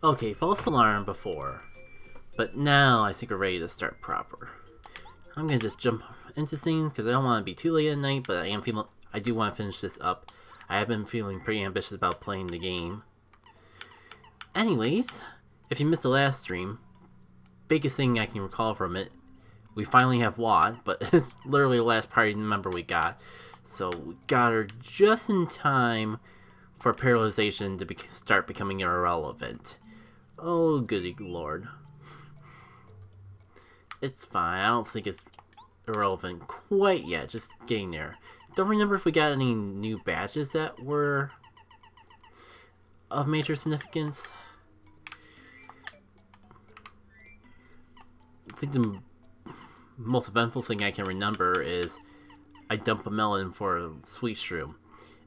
Okay, false alarm before. But now I think we're ready to start proper. I'm gonna just jump into things because I don't want to be too late at night, but I do want to finish this up. I have been feeling pretty ambitious about playing the game. Anyways, if you missed the last stream, biggest thing I can recall from it, we finally have Watt, but it's literally the last party member we got. So we got her just in time for paralyzation to start becoming irrelevant. Oh, goody lord. It's fine. I don't think it's irrelevant quite yet. Just getting there. Don't remember if we got any new badges that were of major significance. I think the most eventful thing I can remember is I dump a melon for a sweet shroom.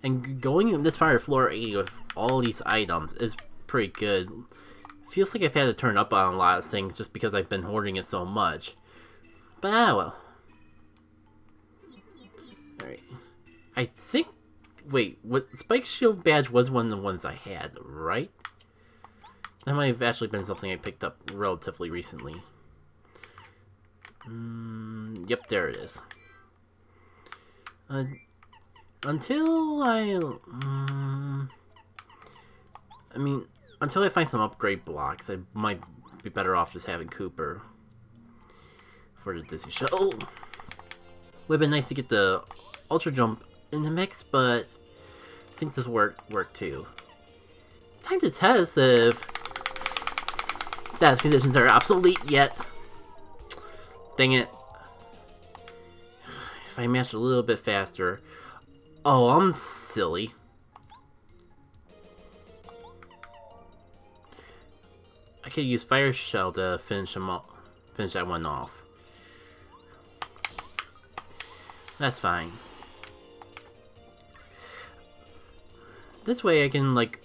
And going this far to floor 80 with all these items is pretty good. Feels like I've had to turn up on a lot of things just because I've been hoarding it so much. But well. Alright. I think... Wait, what Spike Shield badge was one of the ones I had, right? That might have actually been something I picked up relatively recently. Yep, there it is. Until I find some upgrade blocks, I might be better off just having Cooper for the Dizzy Shuttle. Would have been nice to get the Ultra Jump in the mix, but I think this will work too. Time to test if status conditions are obsolete yet. Dang it. If I mash a little bit faster. Oh, I'm silly. I could use Fire Shell to finish that one off. That's fine. This way I can, like,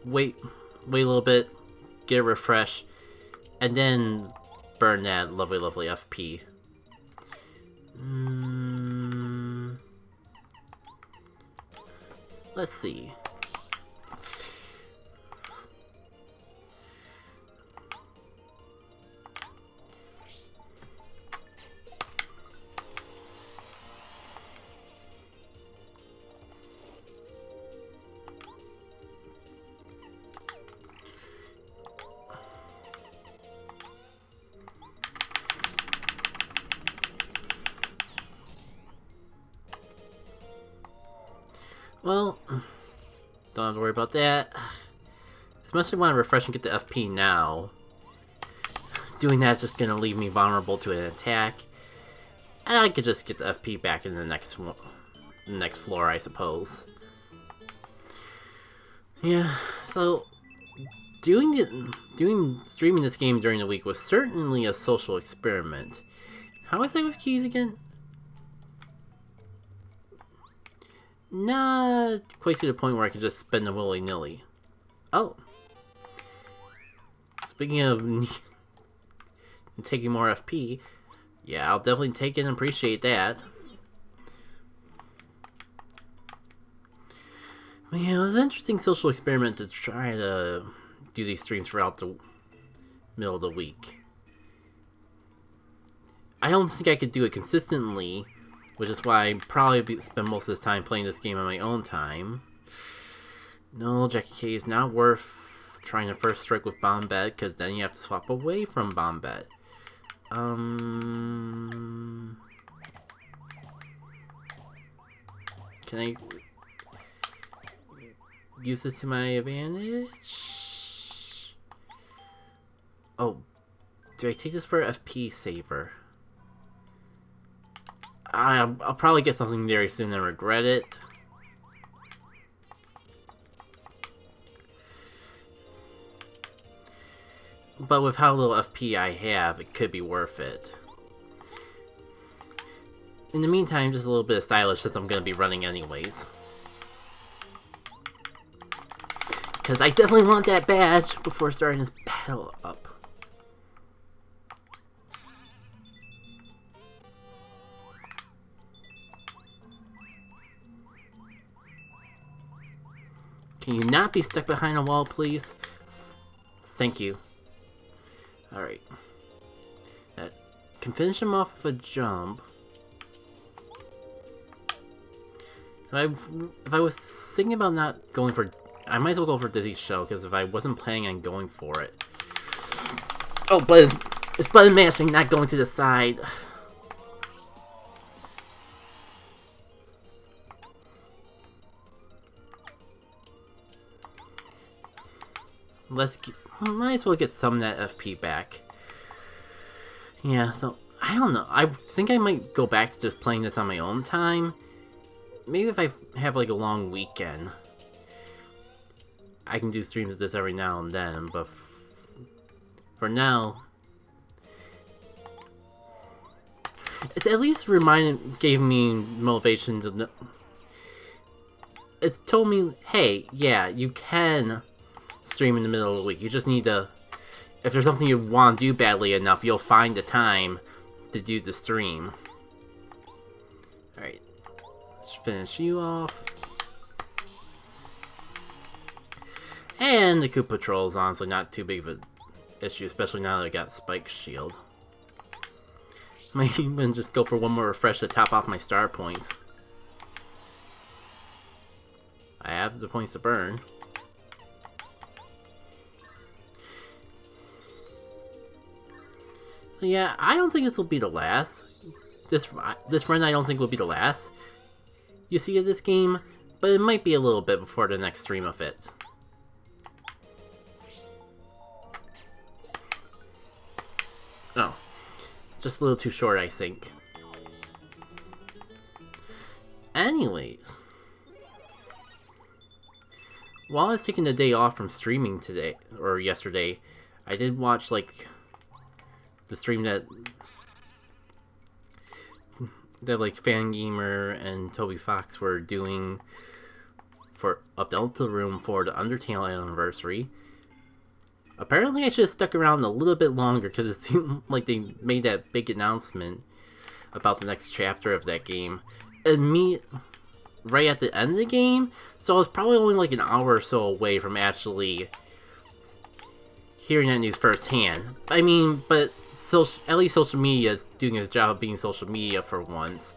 wait a little bit, get a refresh, and then burn that lovely FP. Let's see. Well, don't have to worry about that. As much as I want to refresh and get the FP now, doing that is just going to leave me vulnerable to an attack. And I could just get the FP back in the next floor, I suppose. Yeah, so streaming this game during the week was certainly a social experiment. How was I with keys again? Not quite to the point where I could just spend them willy-nilly. Oh. Speaking of taking more FP, yeah, I'll definitely take it and appreciate that. But yeah, it was an interesting social experiment to try to do these streams throughout the middle of the week. I don't think I could do it consistently, which is why I probably spend most of this time playing this game on my own time. No, Jackie K is not worth trying to first strike with Bombette, because then you have to swap away from Bombette. Can I use this to my advantage? Oh, do I take this for FP saver? I'll probably get something very soon and regret it. But with how little FP I have, it could be worth it. In the meantime, just a little bit of stylish since I'm going to be running anyways. Because I definitely want that badge before starting this battle up. Can you not be stuck behind a wall, please? thank you. Alright. That can finish him off with a jump. If I was thinking about not going for... I might as well go for Dizzy Shell, because if I wasn't planning on going for it... Oh, but it's button mashing, not going to the side. Might as well get some of that FP back. Yeah, so, I don't know. I think I might go back to just playing this on my own time. Maybe if I have, like, a long weekend, I can do streams of this every now and then, but for now, it's at least gave me motivation to... It's told me, hey, yeah, you can stream in the middle of the week. You just need to... If there's something you want to do badly enough, you'll find the time to do the stream. Alright. Let's finish you off. And the Koopa Patrol's honestly not too big of an issue, especially now that I got Spike's shield. Might even just go for one more refresh to top off my star points. I have the points to burn. So yeah, I don't think this will be the last. This run I don't think will be the last you see of this game, but it might be a little bit before the next stream of it. Oh, just a little too short, I think. Anyways, while I was taking the day off from streaming today, or yesterday, I did watch, like, the stream that like Fangamer and Toby Fox were doing for a Delta Room for the Undertale anniversary. Apparently I should have stuck around a little bit longer because it seemed like they made that big announcement about the next chapter of that game. And me right at the end of the game, so I was probably only like an hour or so away from actually hearing that news firsthand. I mean, but at least social media is doing its job of being social media for once.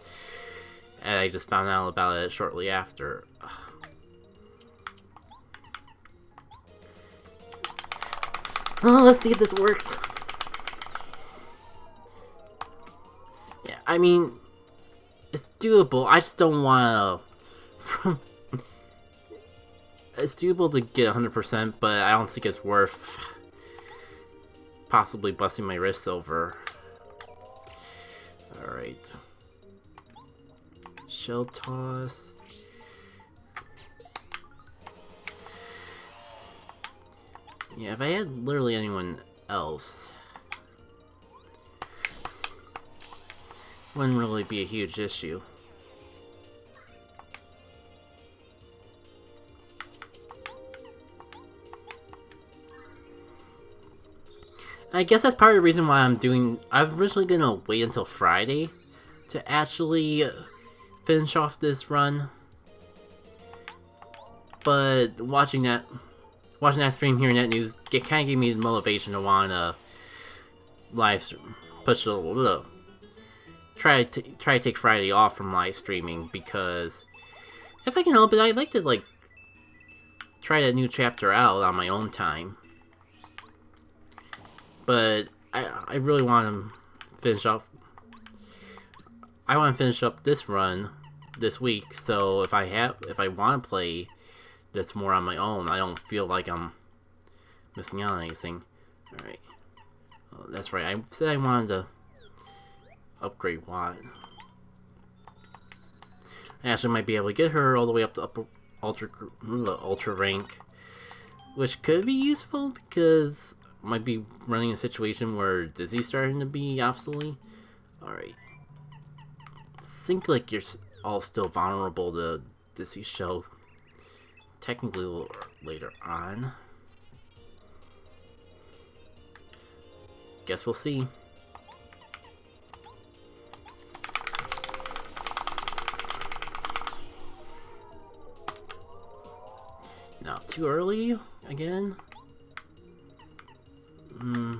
And I just found out about it shortly after. Oh, let's see if this works. Yeah, I mean, it's doable. I just don't want to... It's doable to get 100%, but I don't think it's worth possibly busting my wrists over. Alright. Shell toss. Yeah, if I had literally anyone else, wouldn't really be a huge issue. I guess that's part of the reason why I'm originally gonna wait until Friday to actually finish off this run. But watching that stream, hearing that news, it kind of gave me the motivation to want to push a little, try to take Friday off from live streaming, because if I can help it, I'd like to like try that new chapter out on my own time. But I really want to finish up. I want to finish up this run this week, so if I want to play this more on my own, I don't feel like I'm missing out on anything. Alright. Oh, that's right, I said I wanted to upgrade Watt. I actually might be able to get her all the way up to ultra rank, which could be useful because I might be running a situation where Dizzy's starting to be obsolete. Alright. Seems like you're all still vulnerable to Dizzy Shell. Technically a little later on. Guess we'll see. Not too early again. Alright.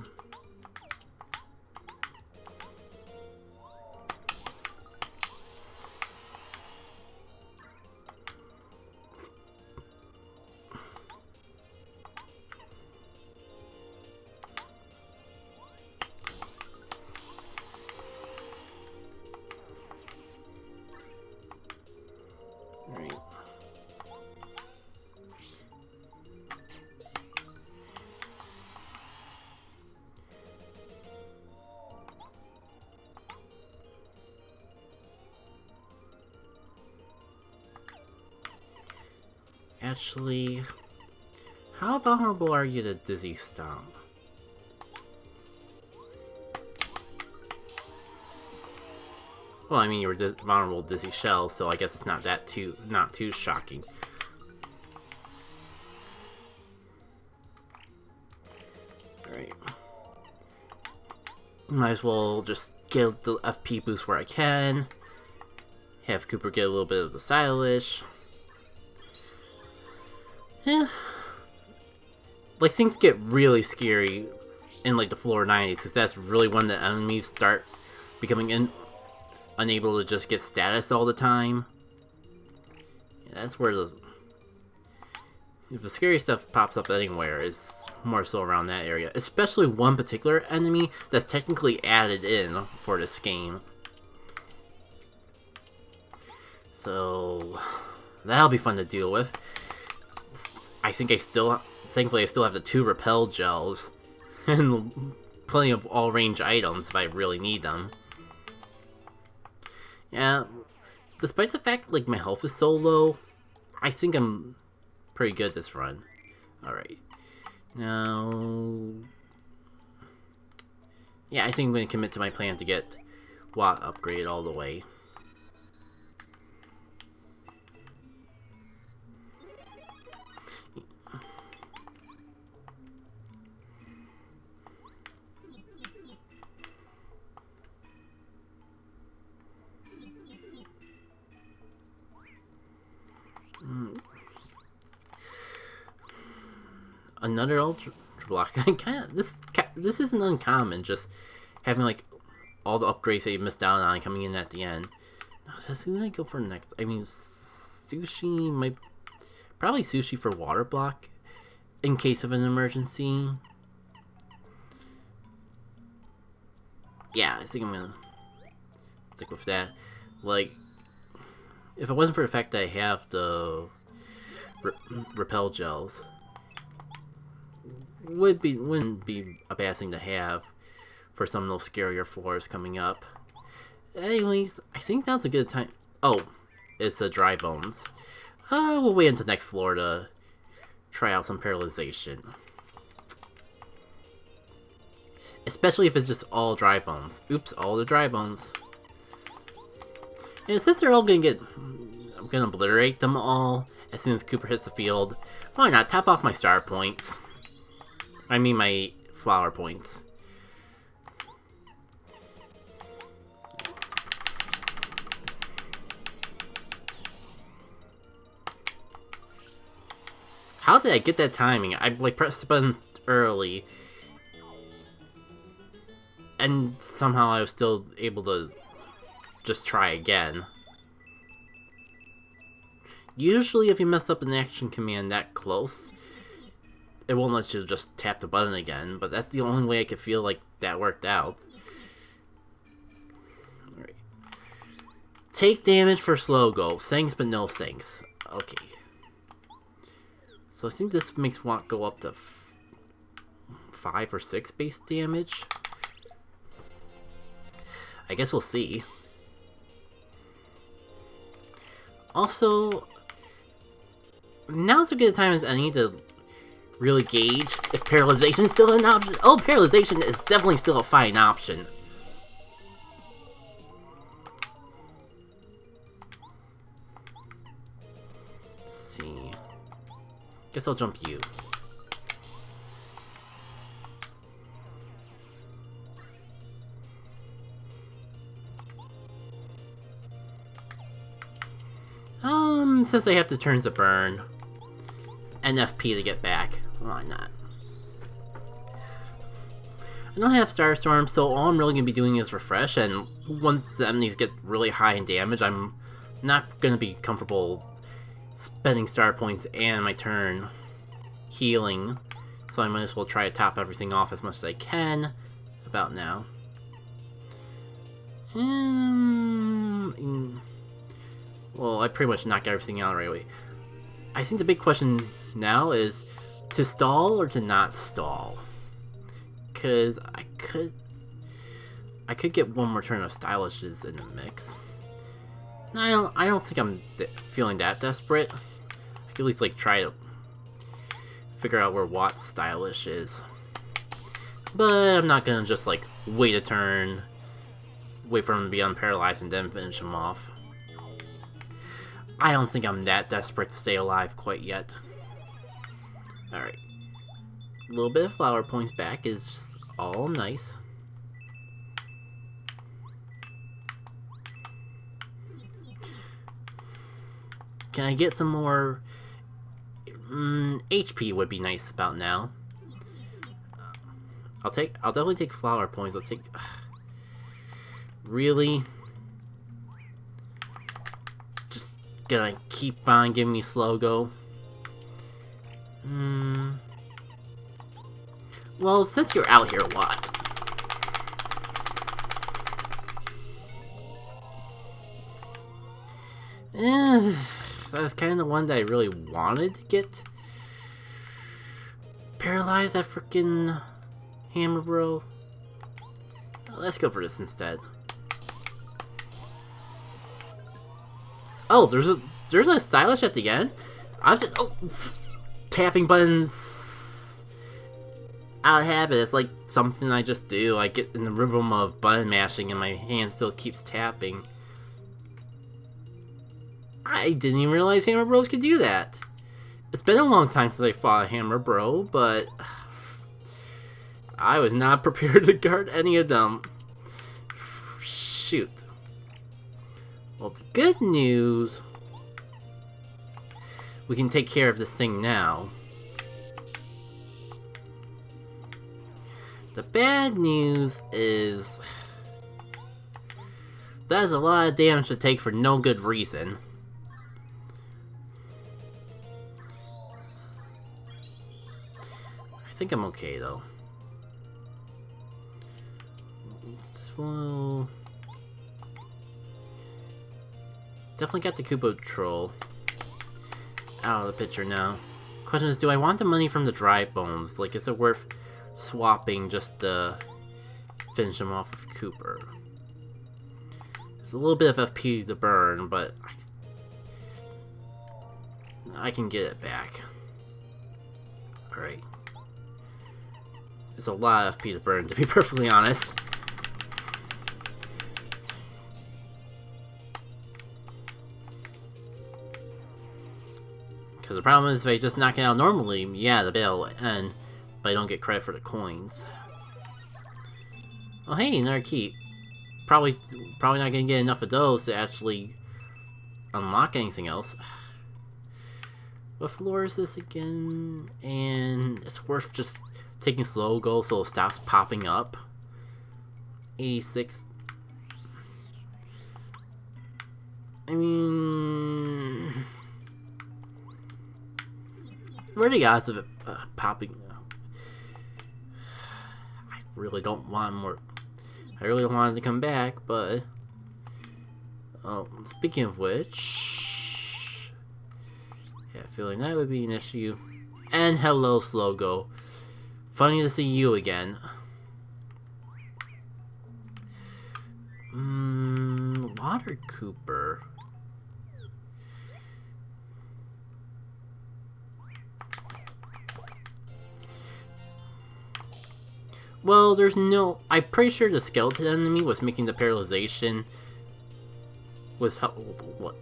Actually, how vulnerable are you to Dizzy Stomp? Well, I mean, you were vulnerable to Dizzy Shell, so I guess it's not too shocking. Alright. Might as well just get the FP boost where I can. Have Cooper get a little bit of the stylish. Yeah. Like, things get really scary in, like, the floor 90s, because that's really when the enemies start becoming unable to just get status all the time. Yeah, that's where if the scary stuff pops up anywhere, is more so around that area. Especially one particular enemy that's technically added in for this game. So that'll be fun to deal with. Thankfully I still have the 2 repel gels and plenty of all-range items if I really need them. Yeah, despite the fact like my health is so low, I think I'm pretty good this run. Alright. Now, yeah, I think I'm going to commit to my plan to get Watt upgraded all the way. Another ultra block. This isn't uncommon. Just having like all the upgrades that you missed out on coming in at the end. Now, who did I go for next? I mean, sushi might probably sushi for water block in case of an emergency. Yeah, I think I'm gonna stick with that. Like, if it wasn't for the fact that I have the repel gels, wouldn't be a bad thing to have for some of those scarier floors coming up. Anyways, I think now's a good time. Oh, it's the dry bones. We'll wait until next floor to try out some paralyzation. Especially if it's just all dry bones. Oops, all the dry bones. And since they're all I'm gonna obliterate them all as soon as Cooper hits the field. Why not top off my star points? I mean my flower points. How did I get that timing? I like pressed the buttons early, and somehow I was still able to just try again. Usually if you mess up an action command that close, it won't let you just tap the button again, but that's the only way I could feel like that worked out. Alright. Take damage for slow go. Thanks but no thanks. Okay. So I think this makes Watt go up to 5 or 6 base damage. I guess we'll see. Also, now's a good time as any to really gauge if paralyzation is still an option. Oh, paralyzation is definitely still a fine option. Let's see. Guess I'll jump you. Since I have to turn to burn and FP to get back, why not? I don't have Starstorm, so all I'm really going to be doing is refresh, and once the enemies get really high in damage, I'm not going to be comfortable spending star points and my turn healing, so I might as well try to top everything off as much as I can about now. Well, I pretty much knocked everything out right away. I think the big question now is to stall or to not stall. Because I could get one more turn of Stylishes in the mix. I don't think I'm feeling that desperate. I could at least like try to figure out where Watt's Stylish is. But I'm not gonna just like wait a turn, wait for him to be unparalyzed and then finish him off. I don't think I'm that desperate to stay alive quite yet. Alright. A little bit of flower points back is just all nice. Can I get some more HP would be nice about now. I'll definitely take flower points. I'll take really just gonna keep on giving me slow go. Well, since you're out here a lot, that was kind of the one that I really wanted to get paralyzed. That freaking Hammer Bro. Let's go for this instead. Oh, there's a Stylish at the end. I was just tapping buttons out of habit. It's like something I just do. I get in the rhythm of button mashing and my hand still keeps tapping. I didn't even realize Hammer Bros could do that. It's been a long time since I fought a Hammer Bro, but I was not prepared to guard any of them. Shoot. Well, the good news, we can take care of this thing now. The bad news is that is a lot of damage to take for no good reason. I think I'm okay though. This one. Definitely got the Koopa Troll out of the picture now. Question is, do I want the money from the dry bones? Like, is it worth swapping just to finish him off with Cooper? It's a little bit of FP to burn, but I can get it back. Alright. It's a lot of FP to burn, to be perfectly honest. Because the problem is, if I just knock it out normally, yeah, the battle will end, but I don't get credit for the coins. Oh hey, another key. Probably not gonna get enough of those to actually unlock anything else. What floor is this again? And it's worth just taking slow go so it stops popping up. 86. I mean, what are the odds of it popping? I really don't want more. I really don't want it to come back, but oh, speaking of which, yeah, feeling that would be an issue. And hello, Slogo. Funny to see you again. Water Cooper. Well, there's no... I'm pretty sure the skeleton enemy was making the paralyzation... was how... What?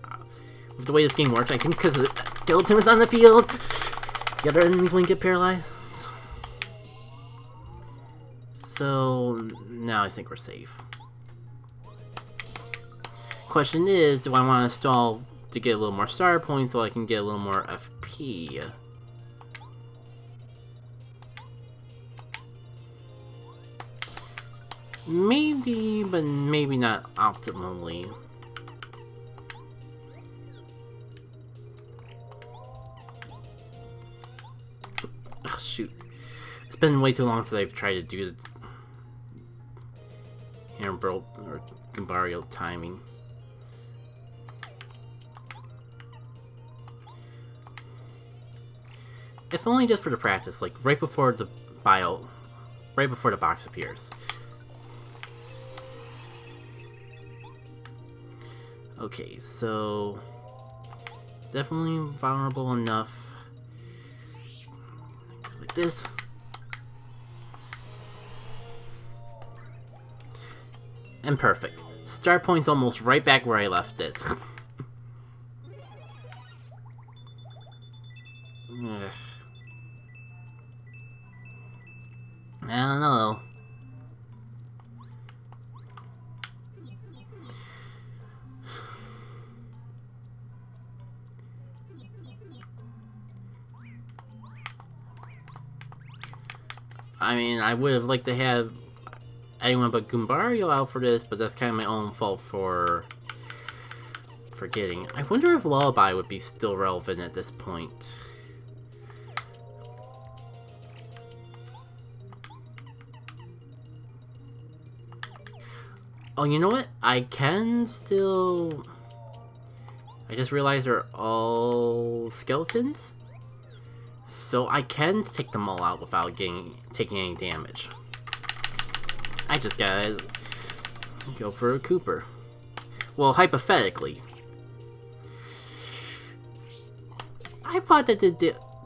With the way this game works, I think because the skeleton was on the field, the other enemies wouldn't get paralyzed. So... now I think we're safe. Question is, do I want to stall to get a little more star points so I can get a little more FP? Maybe, but maybe not optimally. Oh, shoot. It's been way too long since I've tried to do the Hamburg or Gumbario timing. If only just for the practice, like right before the box appears. Okay, so definitely vulnerable enough. Like this. And perfect. Start point's almost right back where I left it. I don't know. I mean, I would have liked to have anyone but Gumbario out for this, but that's kind of my own fault for forgetting. I wonder if Lullaby would be still relevant at this point. Oh, you know what? I can still... I just realized they're all skeletons. So I can take them all out without taking any damage. I just gotta go for a Cooper. Well, hypothetically. I thought that did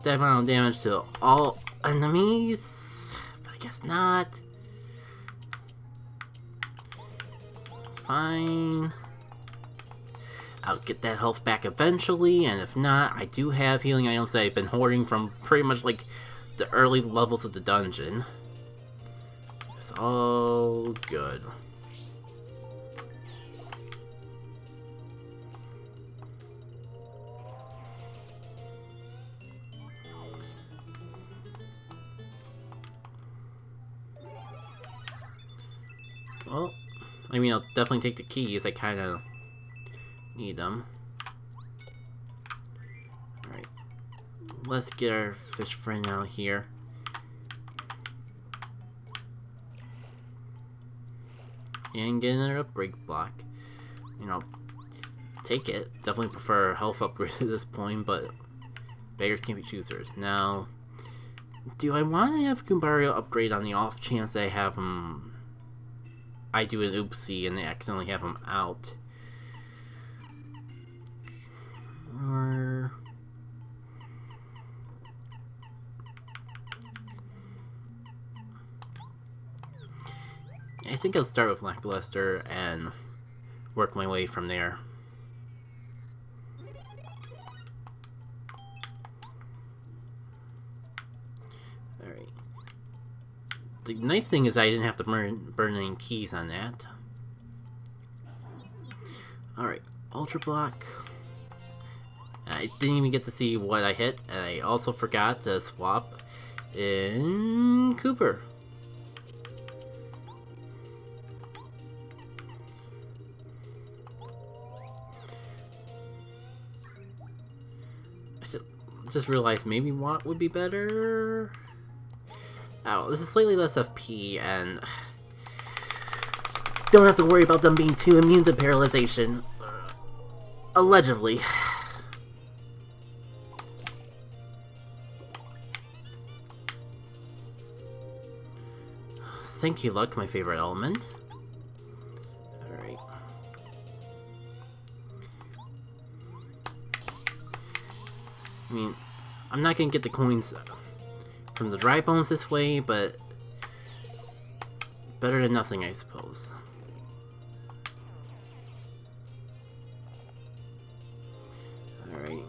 that amount of damage to all enemies, but I guess not. It's fine. I'll get that health back eventually, and if not, I do have healing items that I've been hoarding from pretty much like the early levels of the dungeon. It's all good. Well, I mean, I'll definitely take the keys. I kind of need them. Alright. Let's get our fish friend out here. And get another upgrade block. You know, take it. Definitely prefer health upgrade at this point, but beggars can't be choosers. Now, do I want to have Gumbario upgrade on the off chance I have him... I do an oopsie and they accidentally have him out? Or... I think I'll start with elDexter and work my way from there. Alright. The nice thing is I didn't have to burn any keys on that. Alright, Ultra Block. I didn't even get to see what I hit, and I also forgot to swap in Cooper. I just realized maybe Watt would be better. Oh, this is slightly less FP, and don't have to worry about them being too immune to paralyzation. Allegedly. Thank you, Luck, my favorite element. Alright. I mean, I'm not gonna get the coins from the dry bones this way, but better than nothing, I suppose. Alright.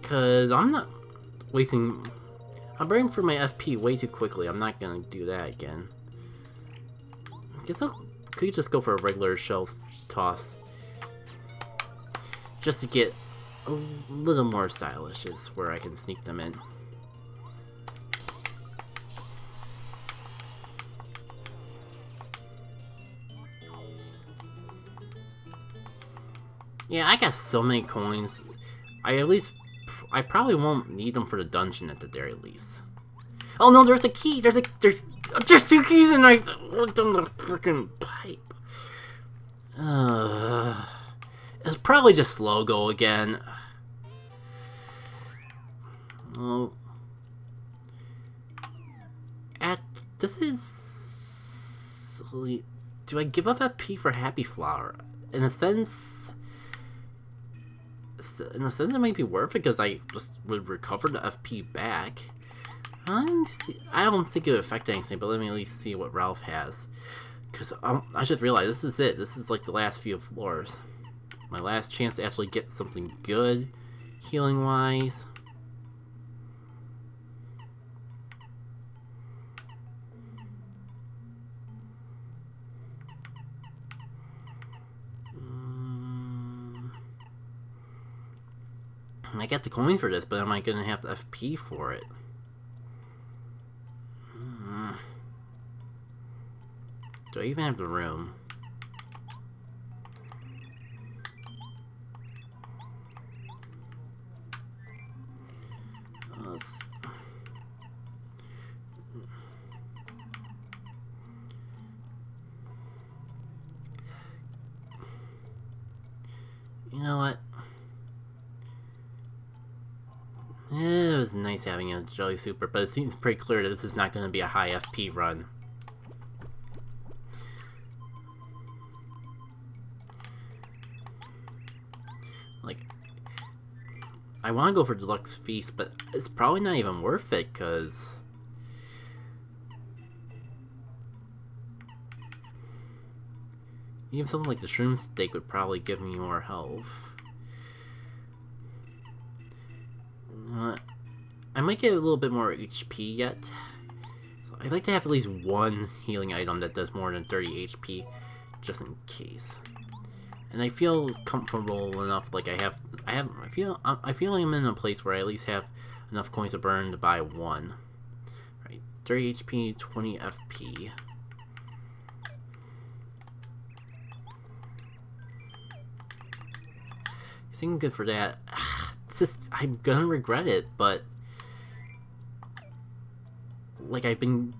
Because I'm not wasting... I'm burning for my FP way too quickly. I'm not gonna do that again. I guess I could just go for a regular shell toss. Just to get a little more stylish is where I can sneak them in. Yeah, I got so many coins. I probably won't need them for the dungeon at the very least. Oh no, there's a key! There's two keys and I looked on the freaking pipe. It's probably just slow go again. Oh. This is... Do I give up FP for Happy Flower? In a sense, it might be worth it because I just would recover the FP back. I don't think it would affect anything, but let me at least see what Ralph has. Because I just realized this is it. This is like the last few floors. My last chance to actually get something good, healing-wise. I get the coin for this, but am I going to have the FP for it? Do I even have the room? You know what? It was nice having a Jelly Super, but it seems pretty clear that this is not going to be a high FP run. Like, I want to go for Deluxe Feast, but it's probably not even worth it, because... even something like the Shroom Steak would probably give me more health. I might get a little bit more HP yet. So I'd like to have at least one healing item that does more than 30 HP, just in case. And I feel comfortable enough, like I feel I'm in a place where I at least have enough coins to burn to buy one. Right, 30 HP, 20 FP. I think I'm good for that. It's just, I'm gonna regret it, but like, I've been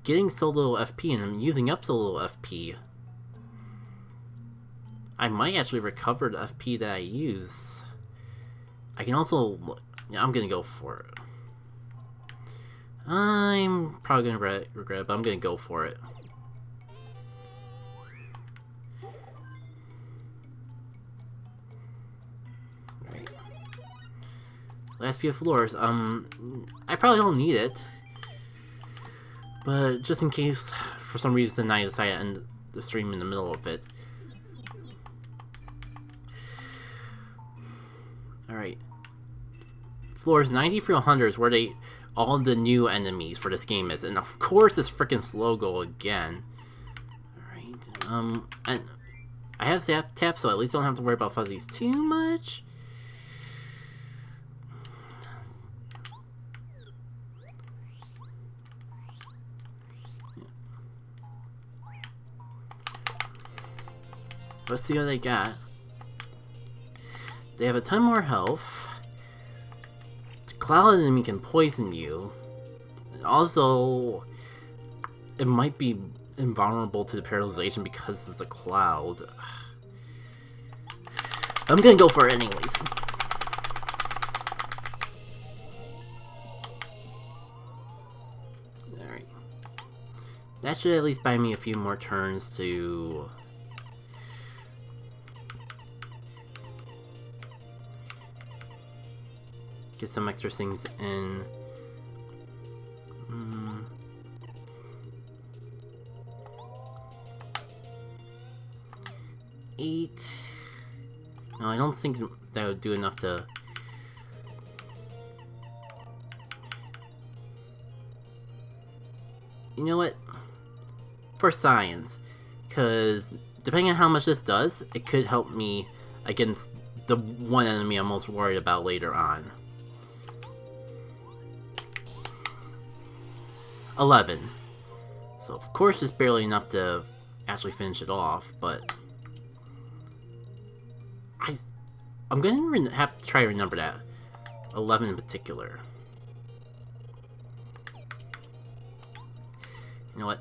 getting so little FP and I'm using up so little FP. I might actually recover the FP that I use. I can also... yeah, I'm gonna go for it. I'm probably gonna regret it, but I'm gonna go for it. Right. Last few floors. I probably don't need it. But just in case, for some reason, I decide to end the stream in the middle of it. Alright. Floors 90 through 100 is where all the new enemies for this game is. And of course, this freaking slow go again. Alright. And I have Zap Tap, so at least I don't have to worry about fuzzies too much. Let's see what they got. They have a ton more health. The cloud enemy can poison you. And also, it might be invulnerable to the paralyzation because it's a cloud. I'm gonna go for it anyways. Alright. That should at least buy me a few more turns to... get some extra things in. Eight. No, I don't think that would do enough to... You know what? For science. Because depending on how much this does, it could help me against the one enemy I'm most worried about later on. 11. So of course it's barely enough to actually finish it off, but I'm gonna have to try to remember that. 11 in particular. You know what?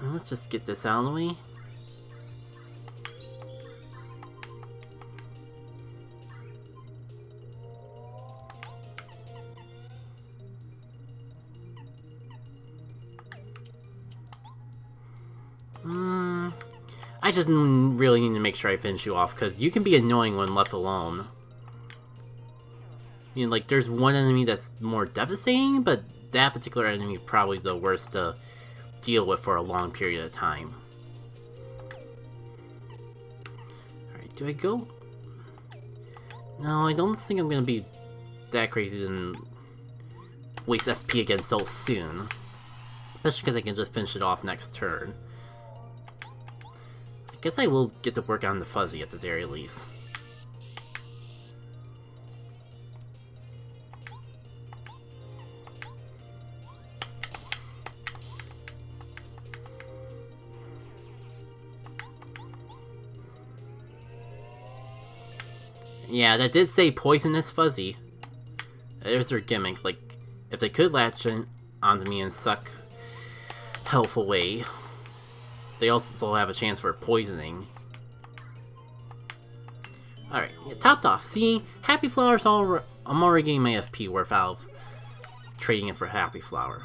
Let's just get this out of the way. I just really need to make sure I finish you off, because you can be annoying when left alone. You know, like, there's one enemy that's more devastating, but that particular enemy is probably the worst to deal with for a long period of time. Alright, do I go? No, I don't think I'm gonna be that crazy and waste FP again so soon. Especially because I can just finish it off next turn. I guess I will get to work on the fuzzy at the very least. Yeah, that did say poisonous fuzzy. There's their gimmick. Like, if they could latch in onto me and suck health away, they also have a chance for poisoning. Alright, yeah, topped off. See, Happy Flower's I'm already getting my FP without trading it for Happy Flower.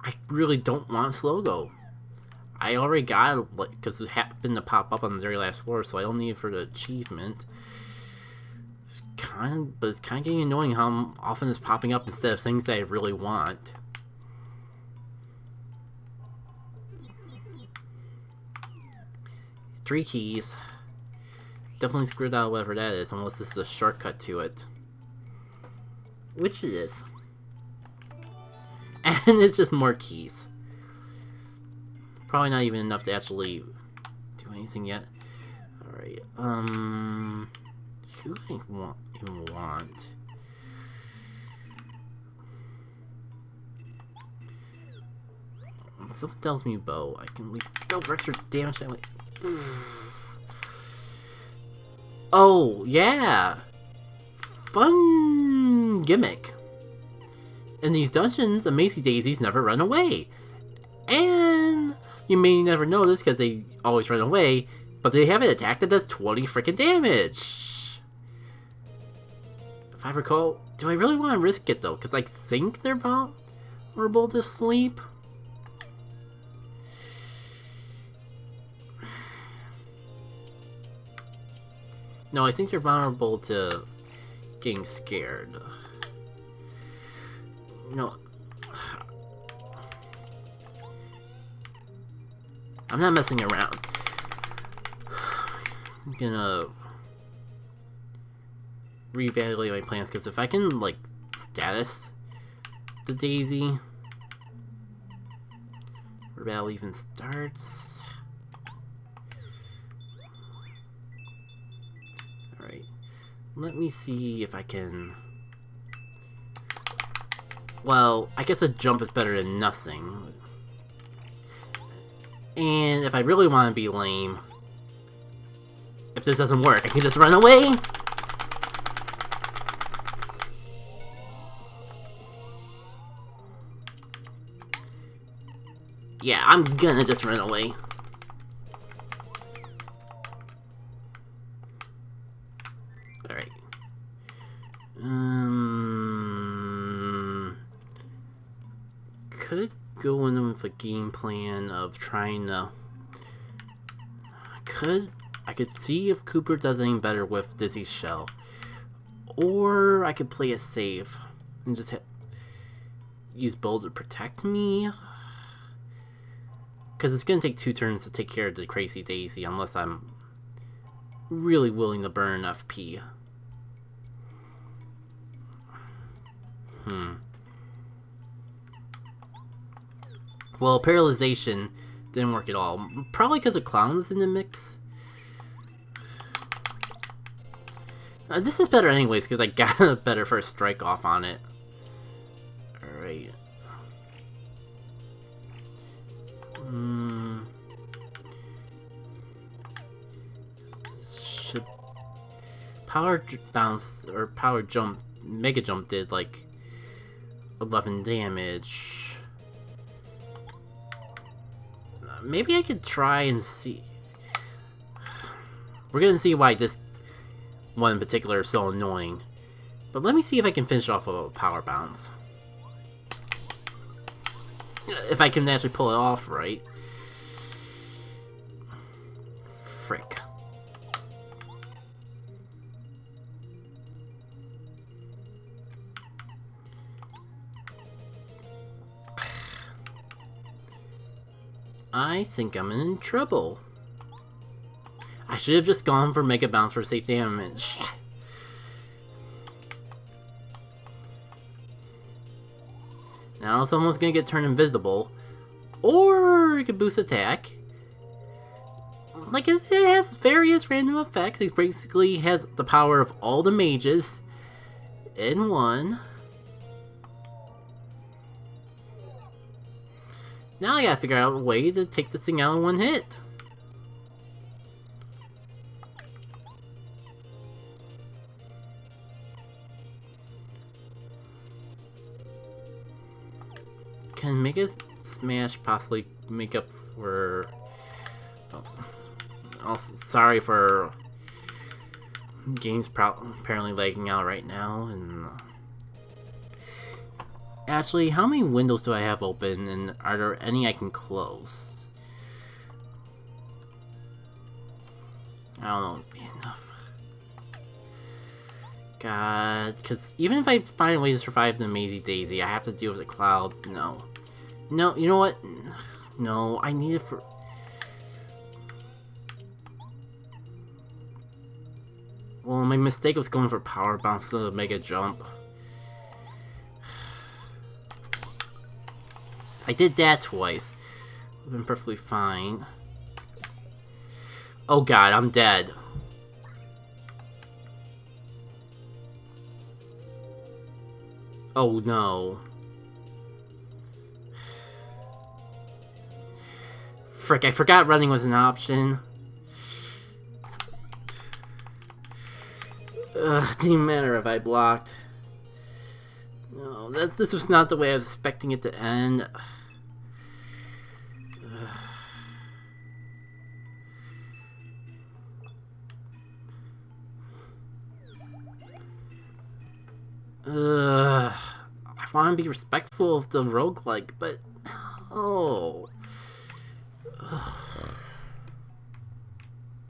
I really don't want Slow Go. I already got it, like, because it happened to pop up on the very last floor, so I don't need it for the achievement. It's kind of getting annoying how often it's popping up instead of things that I really want. Three keys. Definitely screwed out whatever that is, unless this is a shortcut to it. Which it is. And it's just more keys. Probably not even enough to actually do anything yet. Alright, who do I even want? Something tells me bow. I can at least go for extra damage. I'm like, oh, yeah! Fun gimmick. In these dungeons, Amazing Daisies never run away. And you may never notice because they always run away, but they have an attack that does 20 freaking damage. If I recall, do I really want to risk it though? Because I think they're vulnerable to sleep. No, I think they're vulnerable to getting scared. No. I'm not messing around. I'm gonna reevaluate my plans, because if I can, like, status the Daisy where battle even starts. Alright. Let me see if I can... Well, I guess a jump is better than nothing. And if I really want to be lame, if this doesn't work, I can just run away. Yeah, I'm gonna just run away. Alright. Could go in with a game plan of trying to... I could see if Cooper does any better with Dizzy's Shell. Or I could play it safe and just use Bowl to protect me. Because it's going to take 2 turns to take care of the Crazy Daisy unless I'm really willing to burn FP. Well, Paralyzation didn't work at all. Probably because of Clown's in the mix. This is better anyways, because I got a better first strike off on it. Alright. bounce or power jump, mega jump did like 11 damage. Maybe I could try and see. We're gonna see why this one in particular is so annoying. But let me see if I can finish off a power bounce. If I can actually pull it off right. Frick. I think I'm in trouble. I should have just gone for Mega Bounce for safe damage. Now someone's gonna get turned invisible. Or it could boost attack. Like, it has various random effects. It basically has the power of all the mages in one. Now I gotta figure out a way to take this thing out in one hit. Can Mega Smash possibly make up for... Oh, also, sorry for games apparently lagging out right now. And actually, how many windows do I have open, and are there any I can close? I don't know if it'll be enough. God, because even if I find a way to survive the Mazy Daisy, I have to deal with the cloud. No. No, you know what? No, I need it for... Well, my mistake was going for power bounce instead of mega jump. If I did that twice, it would have been perfectly fine. Oh god, I'm dead. Oh no. Frick, I forgot running was an option. It didn't matter if I blocked. No, this was not the way I was expecting it to end. I want to be respectful of the roguelike, but... Oh...